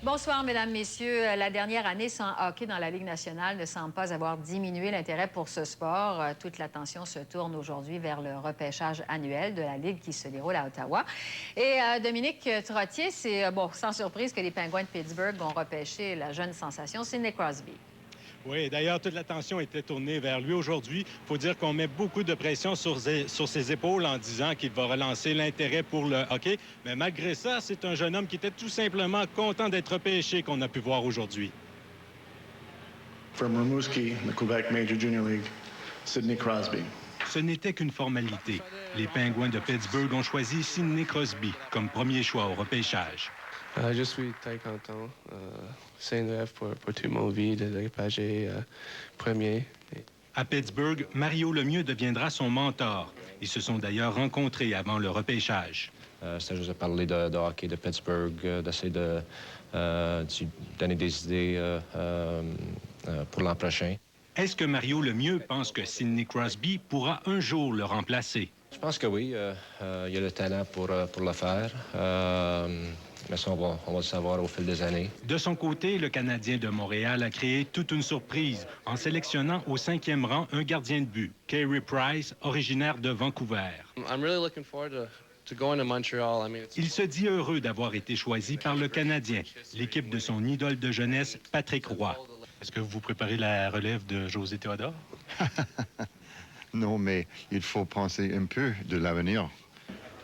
Bonsoir, Mesdames, Messieurs. La dernière année sans hockey dans la Ligue nationale ne semble pas avoir diminué l'intérêt pour ce sport. Toute l'attention se tourne aujourd'hui vers le repêchage annuel de la Ligue qui se déroule à Ottawa. Et Dominique Trottier, c'est sans surprise que les Penguins de Pittsburgh vont repêcher la jeune sensation Sidney Crosby. Oui, d'ailleurs, toute l'attention était tournée vers lui aujourd'hui. Il faut dire qu'on met beaucoup de pression sur ses épaules en disant qu'il va relancer l'intérêt pour le hockey. Mais malgré ça, c'est un jeune homme qui était tout simplement content d'être repêché qu'on a pu voir aujourd'hui. From Rimouski, the Quebec Major Junior League, Sidney Crosby. Ce n'était qu'une formalité. Les Penguins de Pittsburgh ont choisi Sidney Crosby comme premier choix au repêchage. Je suis très content. C'est un rêve pour toute ma vie de repêcher premier. À Pittsburgh, Mario Lemieux deviendra son mentor. Ils se sont d'ailleurs rencontrés avant le repêchage. C'était juste de parler de hockey de Pittsburgh, d'essayer de donner des idées pour l'an prochain. Est-ce que Mario Lemieux pense que Sidney Crosby pourra un jour le remplacer? Je pense que oui. Il y a le talent pour le faire. Mais ça, on va le savoir au fil des années. De son côté, le Canadien de Montréal a créé toute une surprise en sélectionnant au 5e rang un gardien de but, Carey Price, originaire de Vancouver. Il se dit heureux d'avoir été choisi par le Canadien, l'équipe de son idole de jeunesse, Patrick Roy. Est-ce que vous préparez la relève de José Théodore? Non, mais il faut penser un peu de l'avenir.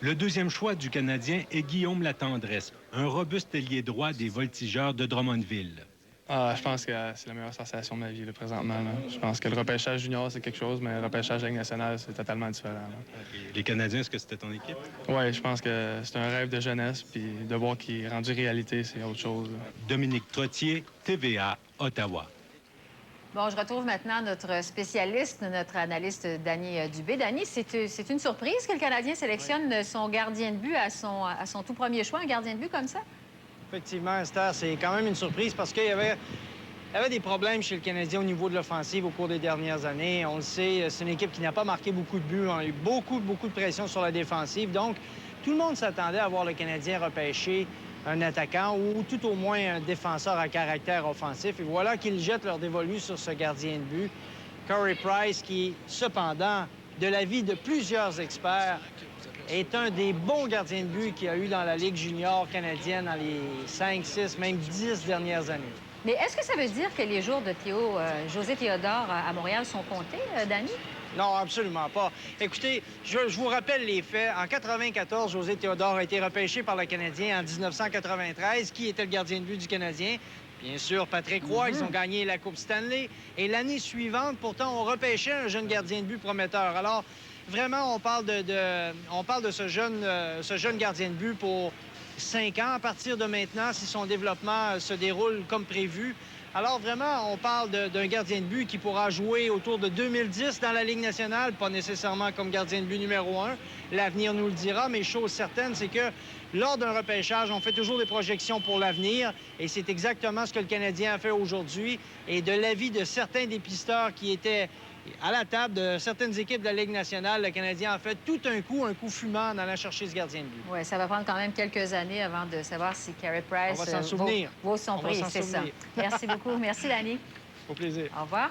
Le deuxième choix du Canadien est Guillaume Latendresse, un robuste ailier droit des Voltigeurs de Drummondville. Je pense que c'est la meilleure sensation de ma vie, là, présentement. Là. Je pense que le repêchage junior, c'est quelque chose, mais le repêchage Ligue nationale, c'est totalement différent. Okay. Les Canadiens, est-ce que c'était ton équipe? Oui, je pense que c'est un rêve de jeunesse, puis de voir qu'il est rendu réalité, c'est autre chose. Là. Dominique Trottier, TVA, Ottawa. Bon, je retrouve maintenant notre spécialiste, notre analyste Danny Dubé. Danny, c'est une surprise que le Canadien sélectionne son gardien de but à son tout premier choix, un gardien de but comme ça? Effectivement, Esther, c'est quand même une surprise parce qu'il y avait des problèmes chez le Canadien au niveau de l'offensive au cours des dernières années. On le sait, c'est une équipe qui n'a pas marqué beaucoup de buts. On a eu beaucoup de pression sur la défensive. Donc, tout le monde s'attendait à voir le Canadien repêcher un attaquant ou tout au moins un défenseur à caractère offensif. Et voilà qu'ils jettent leur dévolu sur ce gardien de but, Carey Price, qui, cependant, de l'avis de plusieurs experts, est un des bons gardiens de but qu'il y a eu dans la Ligue junior canadienne dans les 5, 6, même 10 dernières années. Mais est-ce que ça veut dire que les jours de José Théodore à Montréal sont comptés, Danny? Non, absolument pas. Écoutez, je vous rappelle les faits. En 1994, José Théodore a été repêché par le Canadien en 1993. Qui était le gardien de but du Canadien? Bien sûr, Patrick Roy. Ils ont gagné la Coupe Stanley. Et l'année suivante, pourtant, on repêchait un jeune gardien de but prometteur. Alors, vraiment, on parle de ce jeune gardien de but pour 5 ans à partir de maintenant, si son développement se déroule comme prévu. Alors, vraiment, on parle d'un gardien de but qui pourra jouer autour de 2010 dans la Ligue nationale, pas nécessairement comme gardien de but numéro 1. L'avenir nous le dira, mais chose certaine, c'est que lors d'un repêchage, on fait toujours des projections pour l'avenir, et c'est exactement ce que le Canadien a fait aujourd'hui. Et de l'avis de certains dépisteurs qui étaient à la table de certaines équipes de la Ligue nationale, le Canadien a fait tout un coup fumant en allant chercher ce gardien de but. Oui, ça va prendre quand même quelques années avant de savoir si Carey Price vaut son prix, c'est ça. Merci beaucoup. Merci, Danny. Au plaisir. Au revoir.